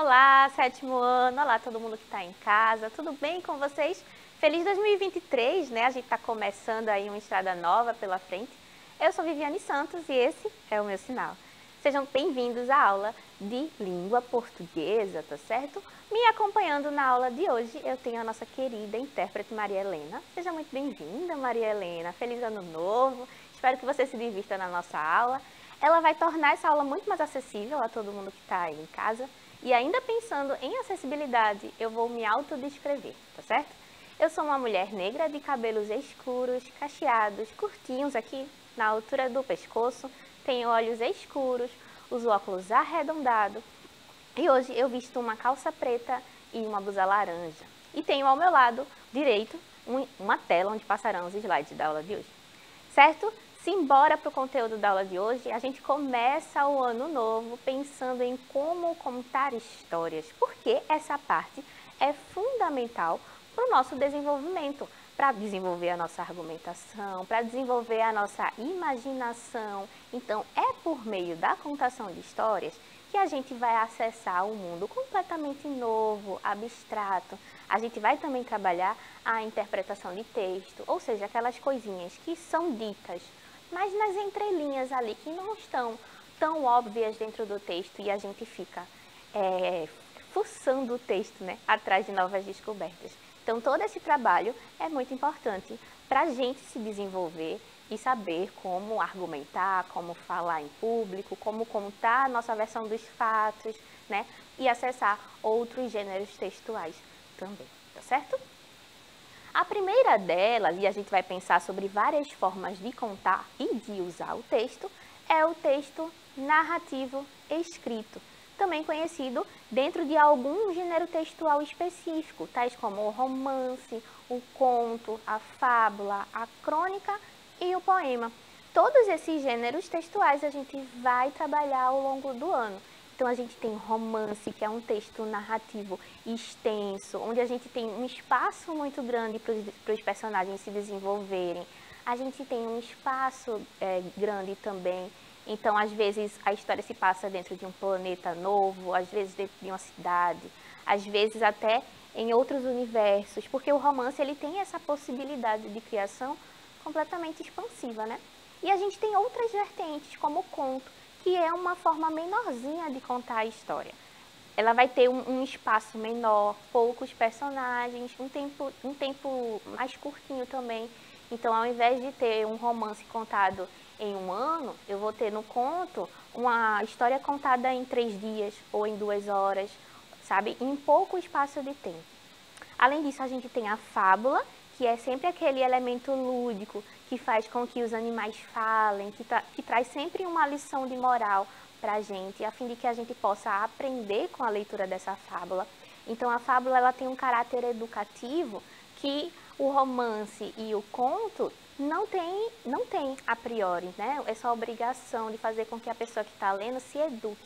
Olá, sétimo ano, olá todo mundo que está em casa, tudo bem com vocês? Feliz 2023, né? A gente está começando aí uma estrada nova pela frente. Eu sou Viviane Santos e esse é o meu sinal. Sejam bem-vindos à aula de língua portuguesa, tá certo? Me acompanhando na aula de hoje eu tenho a nossa querida intérprete Maria Helena. Seja muito bem-vinda, Maria Helena. Feliz ano novo. Espero que você se divirta na nossa aula. Ela vai tornar essa aula muito mais acessível a todo mundo que está aí em casa. E ainda pensando em acessibilidade, eu vou me autodescrever, tá certo? Eu sou uma mulher negra de cabelos escuros, cacheados, curtinhos aqui na altura do pescoço, tenho olhos escuros, uso óculos arredondados e hoje eu visto uma calça preta e uma blusa laranja. E tenho ao meu lado direito uma tela onde passarão os slides da aula de hoje, certo? Simbora para o conteúdo da aula de hoje, a gente começa o ano novo pensando em como contar histórias, porque essa parte é fundamental para o nosso desenvolvimento, para desenvolver a nossa argumentação, para desenvolver a nossa imaginação. Então, é por meio da contação de histórias que a gente vai acessar um mundo completamente novo, abstrato. A gente vai também trabalhar a interpretação de texto, ou seja, aquelas coisinhas que são ditas, mas nas entrelinhas ali, que não estão tão óbvias dentro do texto e a gente fica fuçando o texto, né, atrás de novas descobertas. Então, todo esse trabalho é muito importante para a gente se desenvolver e saber como argumentar, como falar em público, como contar a nossa versão dos fatos, né, e acessar outros gêneros textuais também, tá certo? A primeira delas, e a gente vai pensar sobre várias formas de contar e de usar o texto, é o texto narrativo escrito, também conhecido dentro de algum gênero textual específico, tais como o romance, o conto, a fábula, a crônica e o poema. Todos esses gêneros textuais a gente vai trabalhar ao longo do ano. Então, a gente tem romance, que é um texto narrativo extenso, onde a gente tem um espaço muito grande para os personagens se desenvolverem. A gente tem um espaço grande também. Então, às vezes, a história se passa dentro de um planeta novo, às vezes dentro de uma cidade, às vezes até em outros universos, porque o romance ele tem essa possibilidade de criação completamente expansiva, né? E a gente tem outras vertentes, como o conto, que é uma forma menorzinha de contar a história. Ela vai ter um espaço menor, poucos personagens, um tempo mais curtinho também. Então, ao invés de ter um romance contado em um ano, eu vou ter no conto uma história contada em 3 dias ou em 2 horas, sabe? Em pouco espaço de tempo. Além disso, a gente tem a fábula, que é sempre aquele elemento lúdico que faz com que os animais falem, que traz sempre uma lição de moral para a gente, a fim de que a gente possa aprender com a leitura dessa fábula. Então, a fábula ela tem um caráter educativo que o romance e o conto não tem a priori, né? Essa obrigação de fazer com que a pessoa que está lendo se eduque.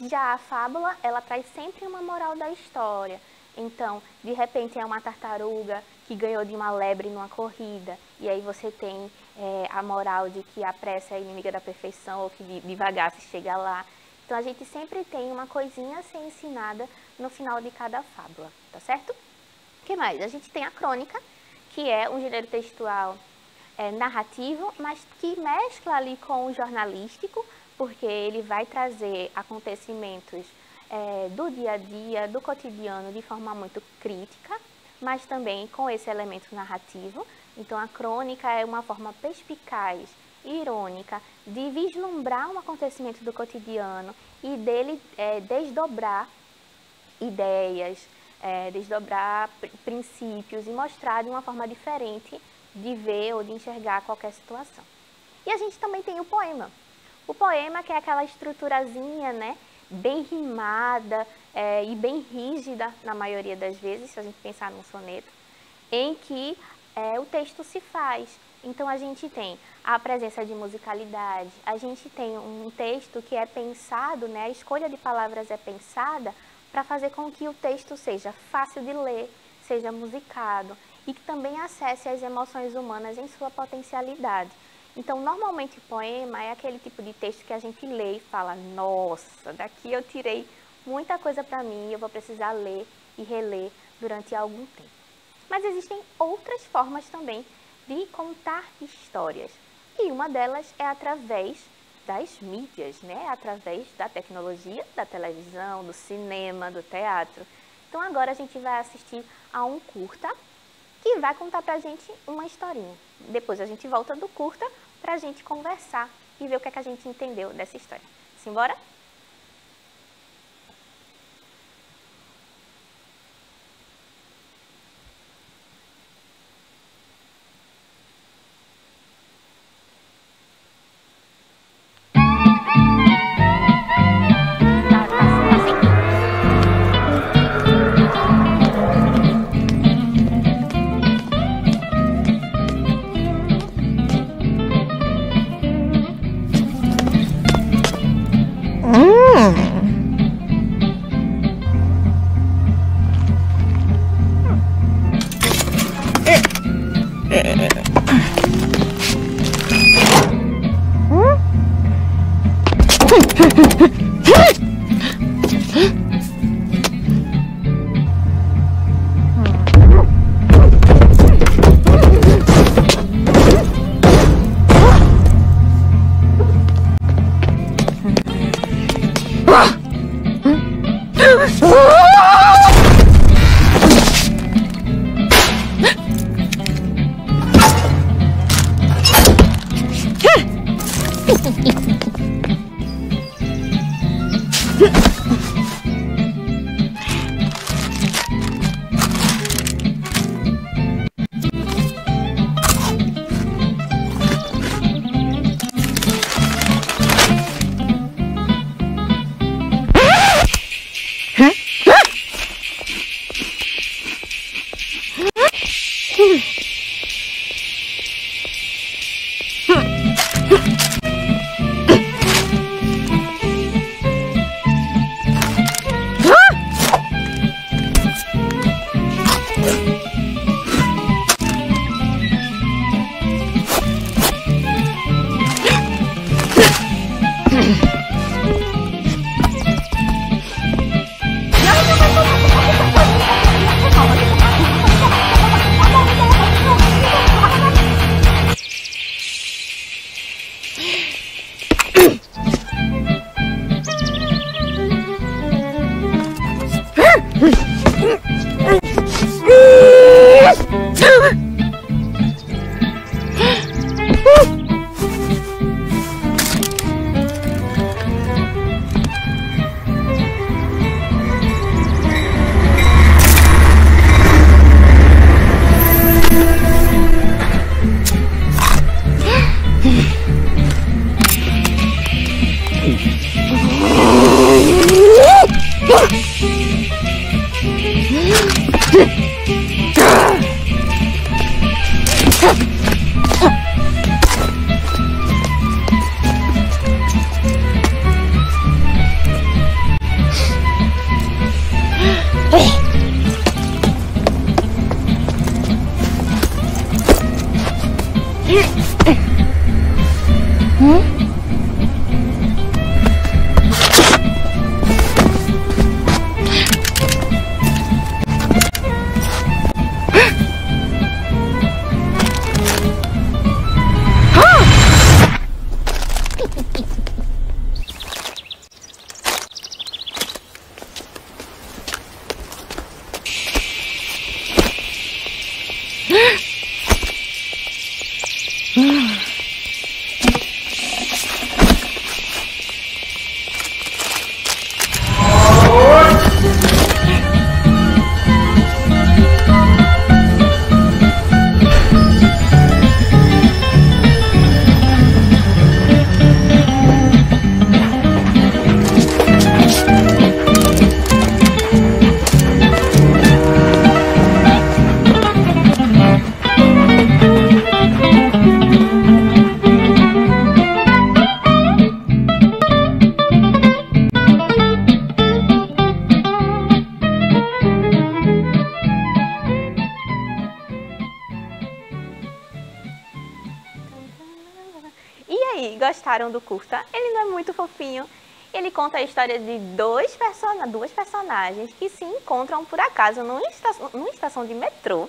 Já a fábula, ela traz sempre uma moral da história. Então, de repente é uma tartaruga que ganhou de uma lebre numa corrida, e aí você tem a moral de que a pressa é inimiga da perfeição, ou que devagar se chega lá. Então, a gente sempre tem uma coisinha a ser ensinada no final de cada fábula, tá certo? O que mais? A gente tem a crônica, que é um gênero textual narrativo, mas que mescla ali com o jornalístico, porque ele vai trazer acontecimentos do dia a dia, do cotidiano, de forma muito crítica, mas também com esse elemento narrativo. Então, a crônica é uma forma perspicaz e irônica de vislumbrar um acontecimento do cotidiano e dele desdobrar ideias, desdobrar princípios e mostrar de uma forma diferente de ver ou de enxergar qualquer situação. E a gente também tem o poema. O poema que é aquela estruturazinha, né, bem rimada e bem rígida na maioria das vezes, se a gente pensar num soneto, em que o texto se faz. Então, a gente tem a presença de musicalidade, a gente tem um texto que é pensado, né, a escolha de palavras é pensada para fazer com que o texto seja fácil de ler, seja musicado e que também acesse as emoções humanas em sua potencialidade. Então, normalmente, o poema é aquele tipo de texto que a gente lê e fala, nossa, daqui eu tirei muita coisa para mim e eu vou precisar ler e reler durante algum tempo. Mas existem outras formas também de contar histórias. E uma delas é através das mídias, né? Através da tecnologia, da televisão, do cinema, do teatro. Então agora a gente vai assistir a um curta que vai contar pra gente uma historinha. Depois a gente volta do curta pra gente conversar e ver o que é que a gente entendeu dessa história. Simbora? E aí, gostaram do curta? Ele não é muito fofinho? Ele conta a história de duas personagens que se encontram por acaso numa estação de metrô.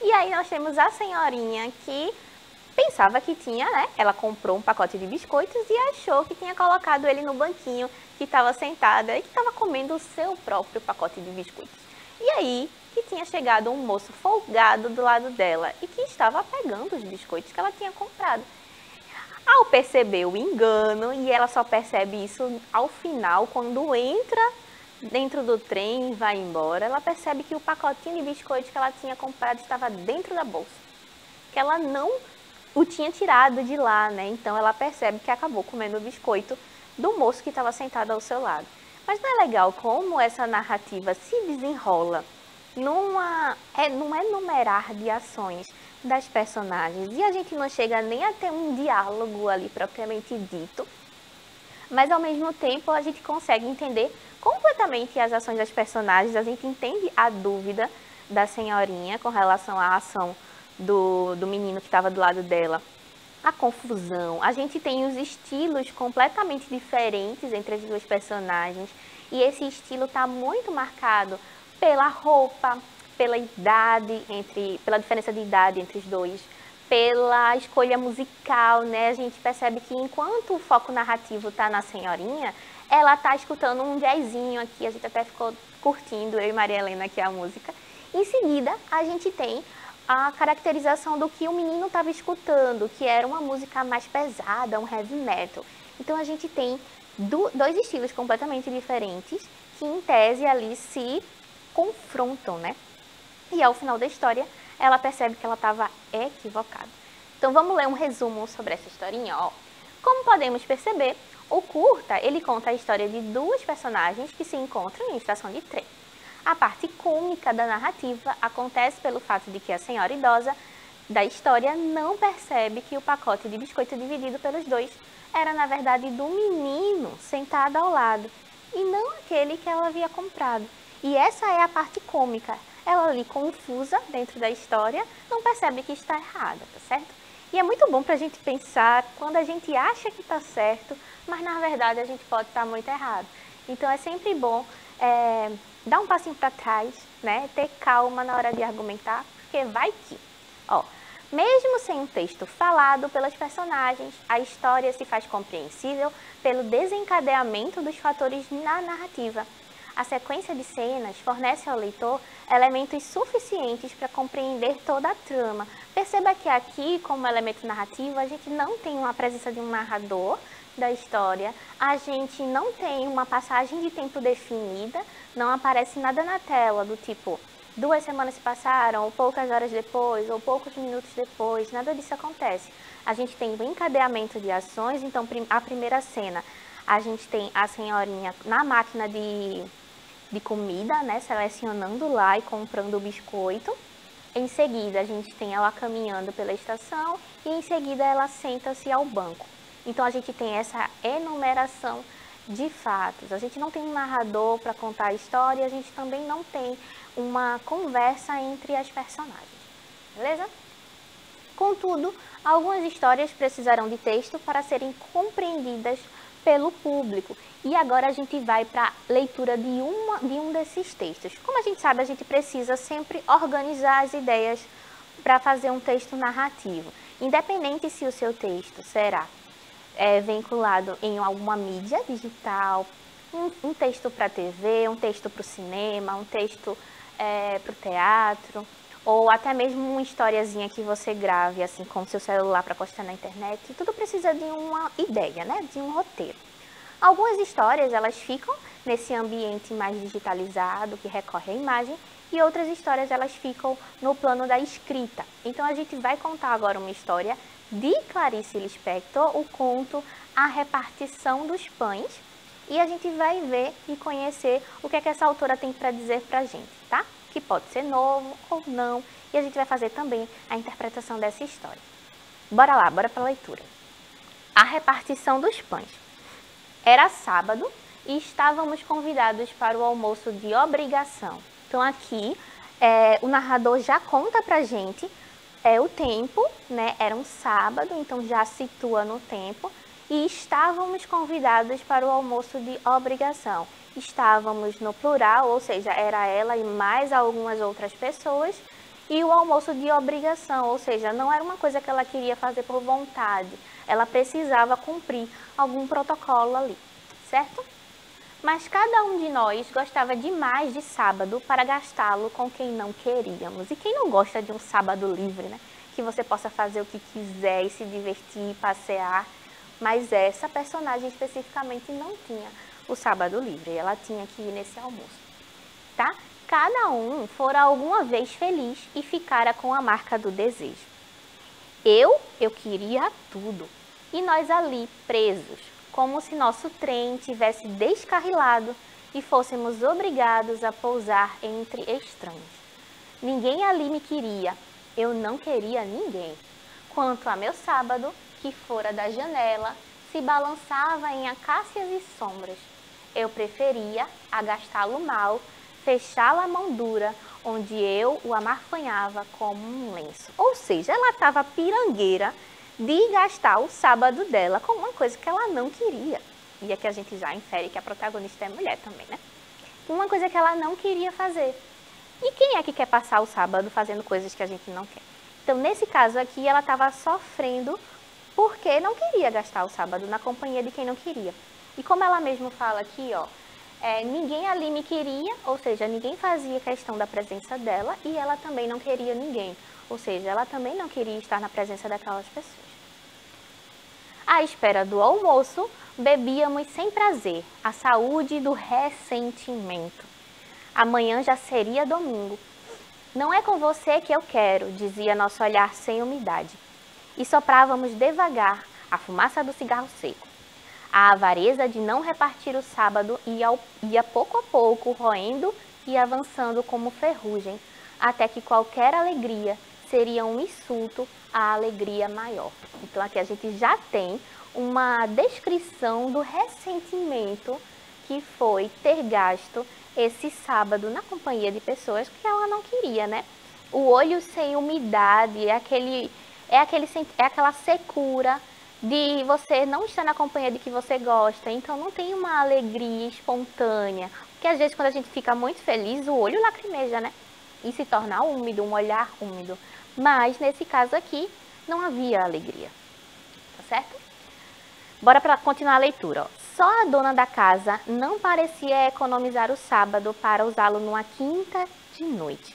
E aí nós temos a senhorinha que pensava que tinha, né? Ela comprou um pacote de biscoitos e achou que tinha colocado ele no banquinho que estava sentada e que estava comendo o seu próprio pacote de biscoitos. E aí que tinha chegado um moço folgado do lado dela e que estava pegando os biscoitos que ela tinha comprado. Ao perceber o engano, e ela só percebe isso ao final, quando entra dentro do trem e vai embora, ela percebe que o pacotinho de biscoitos que ela tinha comprado estava dentro da bolsa. Que ela não o tinha tirado de lá, né? Então ela percebe que acabou comendo o biscoito do moço que estava sentado ao seu lado. Mas não é legal como essa narrativa se desenrola num enumerar de ações das personagens e a gente não chega nem a ter um diálogo ali propriamente dito, mas ao mesmo tempo a gente consegue entender completamente as ações das personagens, a gente entende a dúvida da senhorinha com relação à ação do menino que estava do lado dela, a confusão, a gente tem os estilos completamente diferentes entre as duas personagens e esse estilo está muito marcado pela roupa, pela diferença de idade entre os dois, pela escolha musical, né? A gente percebe que enquanto o foco narrativo está na senhorinha, ela está escutando um jazzinho aqui, a gente até ficou curtindo, eu e Maria Helena aqui a música. Em seguida, a gente tem a caracterização do que o menino estava escutando, que era uma música mais pesada, um heavy metal. Então a gente tem dois estilos completamente diferentes que em tese ali se confrontam, né? E ao final da história, ela percebe que ela estava equivocada. Então vamos ler um resumo sobre essa historinha, ó. Como podemos perceber, o curta, ele conta a história de duas personagens que se encontram em uma estação de trem. A parte cômica da narrativa acontece pelo fato de que a senhora idosa da história não percebe que o pacote de biscoito dividido pelos dois era, na verdade, do menino sentado ao lado, e não aquele que ela havia comprado. E essa é a parte cômica. Ela ali, confusa dentro da história, não percebe que está errada, tá certo? E é muito bom para a gente pensar quando a gente acha que está certo, mas na verdade a gente pode estar muito errado. Então é sempre bom dar um passinho para trás, né? Ter calma na hora de argumentar, porque vai que, ó, mesmo sem um texto falado pelas personagens, a história se faz compreensível pelo desencadeamento dos fatores na narrativa. A sequência de cenas fornece ao leitor elementos suficientes para compreender toda a trama. Perceba que aqui, como elemento narrativo, a gente não tem uma presença de um narrador da história, a gente não tem uma passagem de tempo definida, não aparece nada na tela do tipo 2 semanas se passaram, ou poucas horas depois, ou poucos minutos depois, nada disso acontece. A gente tem o encadeamento de ações, então a primeira cena, a gente tem a senhorinha na máquina de comida, né, selecionando lá e comprando o biscoito. Em seguida, a gente tem ela caminhando pela estação e em seguida ela senta-se ao banco. Então, a gente tem essa enumeração de fatos. A gente não tem um narrador para contar a história, a gente também não tem uma conversa entre as personagens, beleza? Contudo, algumas histórias precisarão de texto para serem compreendidas pelo público. E agora a gente vai para a leitura de um desses textos. Como a gente sabe, a gente precisa sempre organizar as ideias para fazer um texto narrativo. Independente se o seu texto será vinculado em alguma mídia digital, um texto para a TV, um texto para o cinema, um texto para o teatro, ou até mesmo uma historiazinha que você grave assim com o seu celular para postar na internet, tudo precisa de uma ideia, né? De um roteiro. Algumas histórias, elas ficam nesse ambiente mais digitalizado, que recorre à imagem, e outras histórias, elas ficam no plano da escrita. Então, a gente vai contar agora uma história de Clarice Lispector, o conto A Repartição dos Pães, e a gente vai ver e conhecer o que é que essa autora tem para dizer para a gente, tá? Que pode ser novo ou não, e a gente vai fazer também a interpretação dessa história. Bora lá, bora para a leitura. A Repartição dos Pães. Era sábado e estávamos convidados para o almoço de obrigação. Então aqui o narrador já conta pra gente o tempo, né? Era um sábado, então já situa no tempo. e estávamos convidados para o almoço de obrigação. Estávamos no plural, ou seja, era ela e mais algumas outras pessoas, e o almoço de obrigação, ou seja, não era uma coisa que ela queria fazer por vontade, ela precisava cumprir algum protocolo ali, certo? Mas cada um de nós gostava demais de sábado para gastá-lo com quem não queríamos. E quem não gosta de um sábado livre, né? Que você possa fazer o que quiser e se divertir, passear. Mas essa personagem especificamente não tinha o sábado livre, ela tinha que ir nesse almoço, tá? Cada um fora alguma vez feliz e ficara com a marca do desejo. Eu queria tudo, e nós ali presos, como se nosso trem tivesse descarrilado e fôssemos obrigados a pousar entre estranhos. Ninguém ali me queria, eu não queria ninguém. Quanto a meu sábado, que fora da janela, se balançava em acácias e sombras. Eu preferia, a gastá-lo mal, fechá-lo à mão dura, onde eu o amarfanhava como um lenço. Ou seja, ela estava pirangueira de gastar o sábado dela com uma coisa que ela não queria. E aqui a gente já infere que a protagonista é mulher também, né? Uma coisa que ela não queria fazer. E quem é que quer passar o sábado fazendo coisas que a gente não quer? Então, nesse caso aqui, ela estava sofrendo porque não queria gastar o sábado na companhia de quem não queria. E como ela mesma fala aqui, ó, ninguém ali me queria, ou seja, ninguém fazia questão da presença dela e ela também não queria ninguém. Ou seja, ela também não queria estar na presença daquelas pessoas. À espera do almoço, bebíamos sem prazer a saúde do ressentimento. Amanhã já seria domingo. Não é com você que eu quero, dizia nosso olhar sem umidade. E soprávamos devagar a fumaça do cigarro seco. A avareza de não repartir o sábado ia pouco a pouco roendo e avançando como ferrugem, até que qualquer alegria seria um insulto à alegria maior. Então aqui a gente já tem uma descrição do ressentimento que foi ter gasto esse sábado na companhia de pessoas que ela não queria, né? O olho sem umidade é aquela secura de você não estar na companhia de que você gosta, então não tem uma alegria espontânea, porque às vezes quando a gente fica muito feliz, o olho lacrimeja, né? E se torna úmido, um olhar úmido. Mas nesse caso aqui, não havia alegria, tá certo? Bora para continuar a leitura, ó. Só a dona da casa não parecia economizar o sábado para usá-lo numa quinta de noite.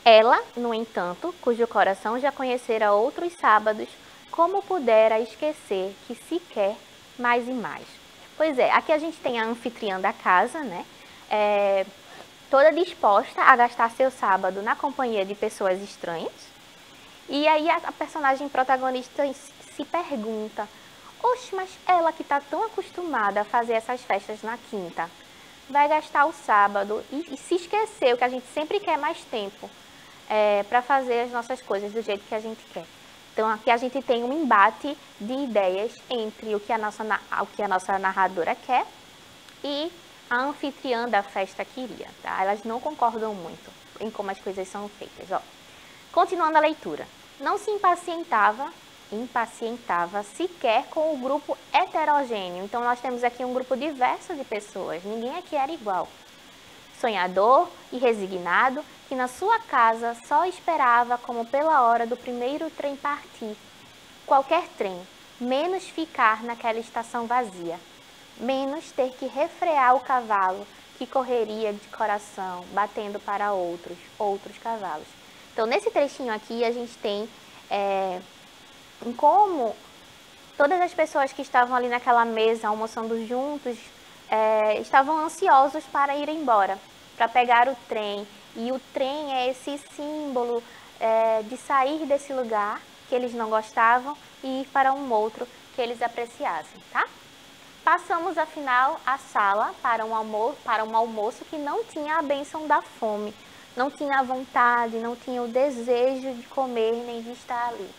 Ela, no entanto, cujo coração já conhecera outros sábados, como pudera esquecer que se quer mais e mais. Pois é, aqui a gente tem a anfitriã da casa, né? Toda disposta a gastar seu sábado na companhia de pessoas estranhas. E aí a personagem protagonista se pergunta: oxe, mas ela que está tão acostumada a fazer essas festas na quinta, vai gastar o sábado e se esqueceu que a gente sempre quer mais tempo para fazer as nossas coisas do jeito que a gente quer. Então aqui a gente tem um embate de ideias entre o que a nossa narradora quer e a anfitriã da festa queria, tá? Elas não concordam muito em como as coisas são feitas, ó. Continuando a leitura. Não se impacientava sequer com o grupo heterogêneo. Então nós temos aqui um grupo diverso de pessoas, ninguém aqui era igual. Sonhador e resignado, que na sua casa só esperava como pela hora do primeiro trem partir. Qualquer trem, menos ficar naquela estação vazia, menos ter que refrear o cavalo que correria de coração, batendo para outros cavalos. Então, nesse trechinho aqui, a gente tem em como todas as pessoas que estavam ali naquela mesa, almoçando juntos, estavam ansiosos para ir embora, para pegar o trem. E o trem é esse símbolo de sair desse lugar que eles não gostavam e ir para um outro que eles apreciassem, tá? Passamos, afinal, a sala para um almoço que não tinha a bênção da fome, não tinha a vontade, não tinha o desejo de comer nem de estar ali.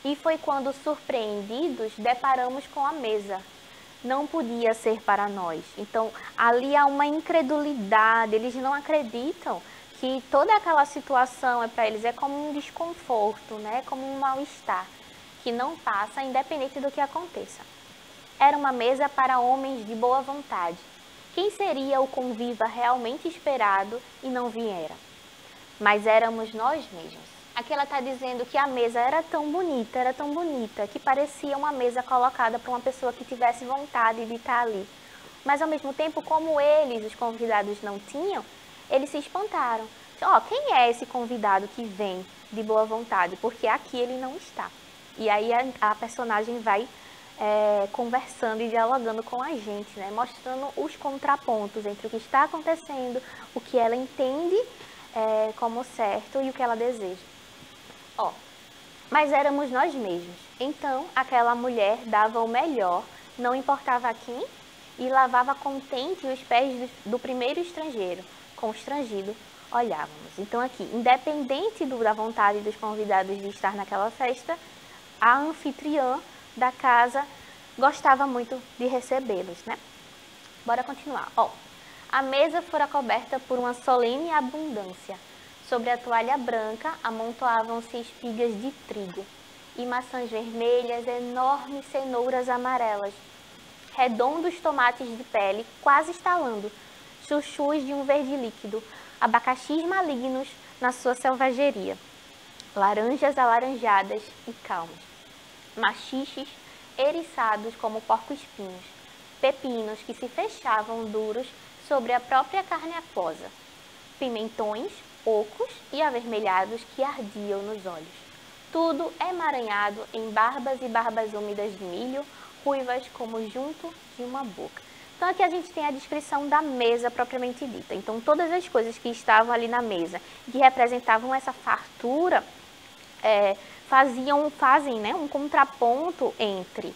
E foi quando, surpreendidos, deparamos com a mesa. Não podia ser para nós. Então, ali há uma incredulidade, eles não acreditam que toda aquela situação para eles é como um desconforto, né? Como um mal-estar, que não passa independente do que aconteça. era uma mesa para homens de boa vontade. Quem seria o conviva realmente esperado e não viera? Mas éramos nós mesmos. Aqui ela está dizendo que a mesa era tão bonita, que parecia uma mesa colocada para uma pessoa que tivesse vontade de estar ali. Mas ao mesmo tempo, como eles, os convidados, não tinham, eles se espantaram. Quem é esse convidado que vem de boa vontade? Porque aqui ele não está. E aí a personagem vai conversando e dialogando com a gente, né? Mostrando os contrapontos entre o que está acontecendo, o que ela entende como certo e o que ela deseja. Mas éramos nós mesmos. Então, aquela mulher dava o melhor, não importava a quem, e lavava contente os pés do primeiro estrangeiro. Constrangido, olhávamos. Então, aqui, independente da vontade dos convidados de estar naquela festa, a anfitriã da casa gostava muito de recebê-los, né? Bora continuar. A mesa fora coberta por uma solene abundância. Sobre a toalha branca amontoavam-se espigas de trigo e maçãs vermelhas, enormes cenouras amarelas, redondos tomates de pele quase estalando, chuchus de um verde líquido, abacaxis malignos na sua selvageria, laranjas alaranjadas e calmas, machiches eriçados como porco-espinhos, pepinos que se fechavam duros sobre a própria carne aquosa, pimentões ocos e avermelhados que ardiam nos olhos. Tudo emaranhado em barbas e barbas úmidas de milho, ruivas como junto de uma boca. Então aqui a gente tem a descrição da mesa propriamente dita. Então todas as coisas que estavam ali na mesa, que representavam essa fartura, fazem, né, um contraponto entre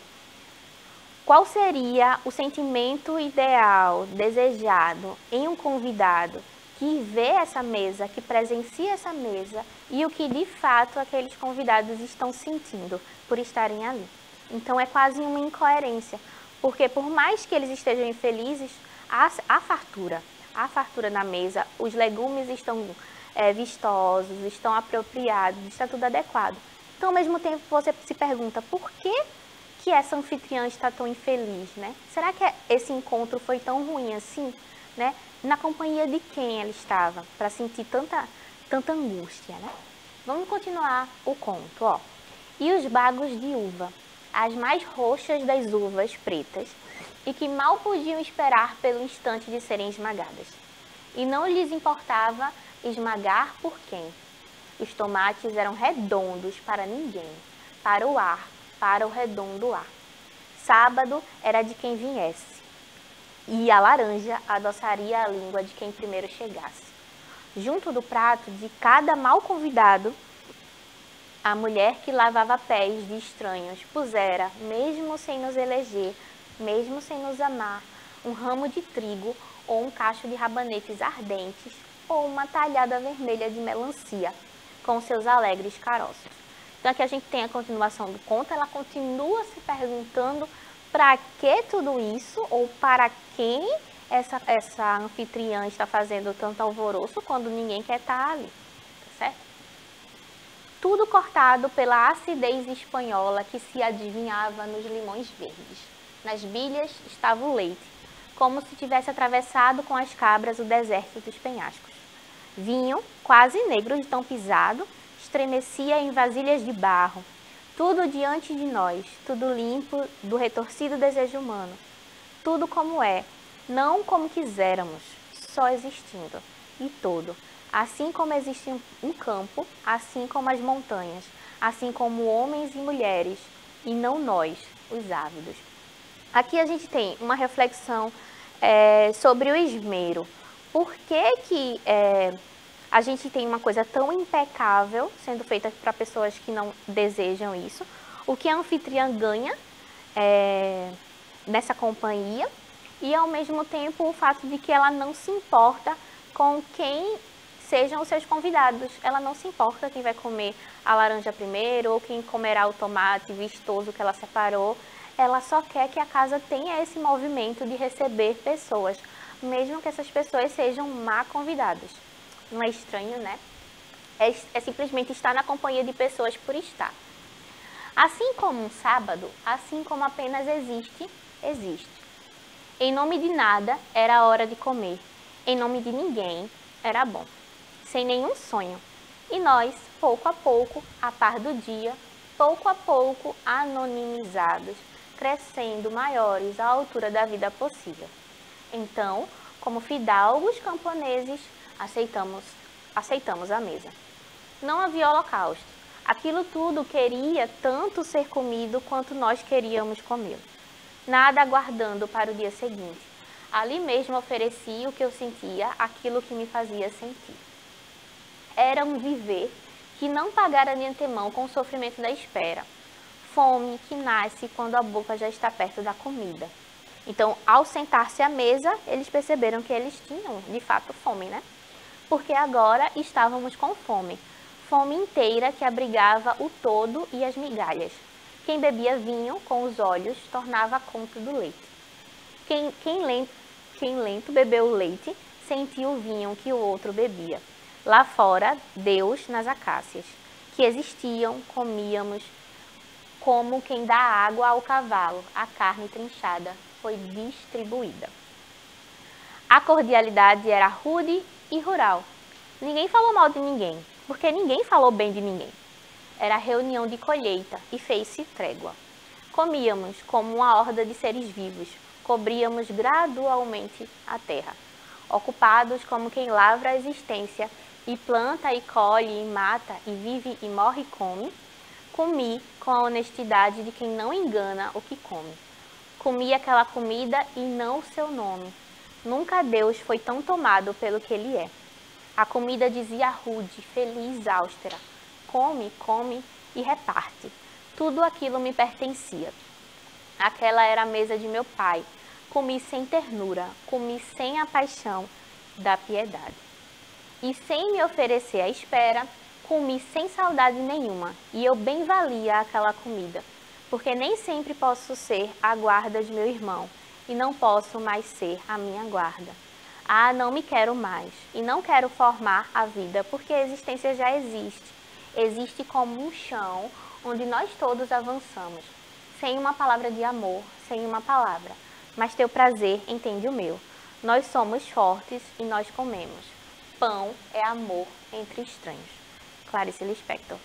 qual seria o sentimento ideal, desejado em um convidado que vê essa mesa, que presencia essa mesa e o que de fato aqueles convidados estão sentindo por estarem ali. Então é quase uma incoerência, porque por mais que eles estejam infelizes, há fartura na mesa, os legumes estão vistosos, estão apropriados, está tudo adequado. Então ao mesmo tempo você se pergunta por que essa anfitriã está tão infeliz, né? Será que esse encontro foi tão ruim assim, né? Na companhia de quem ela estava, para sentir tanta angústia, né? Vamos continuar o conto, E os bagos de uva, as mais roxas das uvas pretas, e que mal podiam esperar pelo instante de serem esmagadas. E não lhes importava esmagar por quem. Os tomates eram redondos para ninguém, para o ar, para o redondo ar. Sábado era de quem viesse. E a laranja adoçaria a língua de quem primeiro chegasse. Junto do prato de cada mal convidado, a mulher que lavava pés de estranhos pusera, mesmo sem nos eleger, mesmo sem nos amar, um ramo de trigo ou um cacho de rabanetes ardentes ou uma talhada vermelha de melancia, com seus alegres caroços. Então aqui a gente tem a continuação do conto, ela continua se perguntando para que tudo isso, ou para quem essa anfitriã está fazendo tanto alvoroço quando ninguém quer estar ali, tá certo? Tudo cortado pela acidez espanhola que se adivinhava nos limões verdes. Nas bilhas estava o leite, como se tivesse atravessado com as cabras o deserto dos penhascos. Vinho, quase negro de tão pisado, estremecia em vasilhas de barro. Tudo diante de nós, tudo limpo do retorcido desejo humano. Tudo como é, não como quiséramos, só existindo. E todo, assim como existe um campo, assim como as montanhas, assim como homens e mulheres, e não nós, os ávidos. Aqui a gente tem uma reflexão sobre o esmero. Por que a gente tem uma coisa tão impecável sendo feita para pessoas que não desejam isso? O que a anfitriã ganha nessa companhia e, ao mesmo tempo, o fato de que ela não se importa com quem sejam os seus convidados. Ela não se importa quem vai comer a laranja primeiro ou quem comerá o tomate vistoso que ela separou. Ela só quer que a casa tenha esse movimento de receber pessoas, mesmo que essas pessoas sejam má convidadas. Não é estranho, né? É simplesmente estar na companhia de pessoas por estar. Assim como um sábado, assim como apenas existe existe. Em nome de nada, era a hora de comer. Em nome de ninguém, era bom. Sem nenhum sonho. E nós, pouco a pouco, a par do dia, pouco a pouco, anonimizados, crescendo maiores à altura da vida possível. Então, como fidalgos camponeses, aceitamos a mesa. Não havia holocausto. Aquilo tudo queria tanto ser comido quanto nós queríamos comê-lo. Nada aguardando para o dia seguinte. Ali mesmo ofereci o que eu sentia, aquilo que me fazia sentir. Era um viver que não pagara de antemão com o sofrimento da espera. Fome que nasce quando a boca já está perto da comida. Então, ao sentar-se à mesa, eles perceberam que eles tinham, de fato, fome, né? Porque agora estávamos com fome. Fome inteira que abrigava o todo e as migalhas. Quem bebia vinho com os olhos tornava conta do leite. Quem lento bebeu o leite, sentiu o vinho que o outro bebia. Lá fora, Deus nas acácias, que existiam, comíamos, como quem dá água ao cavalo, a carne trinchada foi distribuída. A cordialidade era rude e rural. Ninguém falou mal de ninguém, porque ninguém falou bem de ninguém. Era reunião de colheita e fez-se trégua. Comíamos como uma horda de seres vivos, cobríamos gradualmente a terra. Ocupados como quem lavra a existência e planta e colhe e mata e vive e morre e come, comi com a honestidade de quem não engana o que come. Comi aquela comida e não o seu nome. Nunca Deus foi tão tomado pelo que Ele é. A comida dizia rude, feliz, austera. Come, come e reparte. Tudo aquilo me pertencia. Aquela era a mesa de meu pai. Comi sem ternura, comi sem a paixão da piedade. E sem me oferecer à espera, comi sem saudade nenhuma. E eu bem valia aquela comida. Porque nem sempre posso ser a guarda de meu irmão, e não posso mais ser a minha guarda. Ah, não me quero mais, e não quero formar a vida, porque a existência já existe. Existe como um chão onde nós todos avançamos, sem uma palavra de amor, sem uma palavra. Mas teu prazer entende o meu. Nós somos fortes e nós comemos. Pão é amor entre estranhos. Clarice Lispector.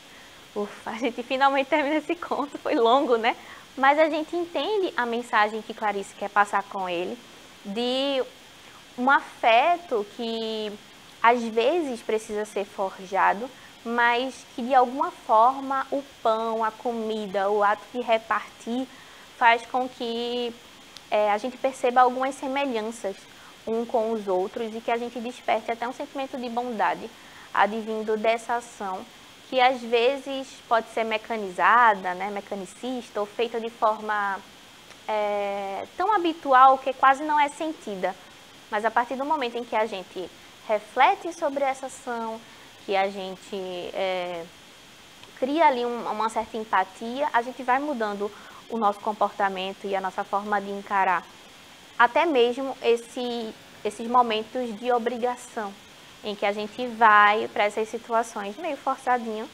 Ufa, a gente finalmente termina esse conto, foi longo, né? Mas a gente entende a mensagem que Clarice quer passar com ele, de um afeto que às vezes precisa ser forjado, mas que de alguma forma o pão, a comida, o ato de repartir faz com que a gente perceba algumas semelhanças um com os outros e que a gente desperte até um sentimento de bondade advindo dessa ação, que às vezes pode ser mecanizada, né, mecanicista, ou feita de forma tão habitual que quase não é sentida. Mas a partir do momento em que a gente reflete sobre essa ação, que a gente cria ali uma certa empatia, a gente vai mudando o nosso comportamento e a nossa forma de encarar até mesmo esses momentos de obrigação, em que a gente vai para essas situações meio forçadinho,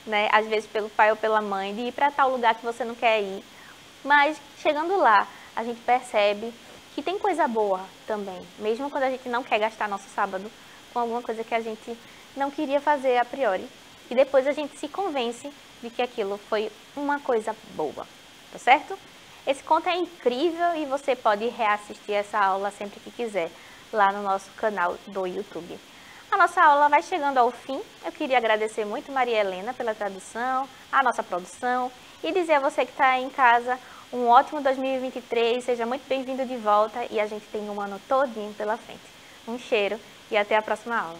né? Às vezes pelo pai ou pela mãe, de ir para tal lugar que você não quer ir. Mas chegando lá, a gente percebe que tem coisa boa também, mesmo quando a gente não quer gastar nosso sábado com alguma coisa que a gente não queria fazer a priori. E depois a gente se convence de que aquilo foi uma coisa boa, tá certo? Esse conto é incrível e você pode reassistir essa aula sempre que quiser, lá no nosso canal do YouTube. A nossa aula vai chegando ao fim. Eu queria agradecer muito Maria Helena pela tradução, a nossa produção e dizer a você que está em casa um ótimo 2023, seja muito bem-vindo de volta e a gente tem um ano todinho pela frente. Um cheiro e até a próxima aula.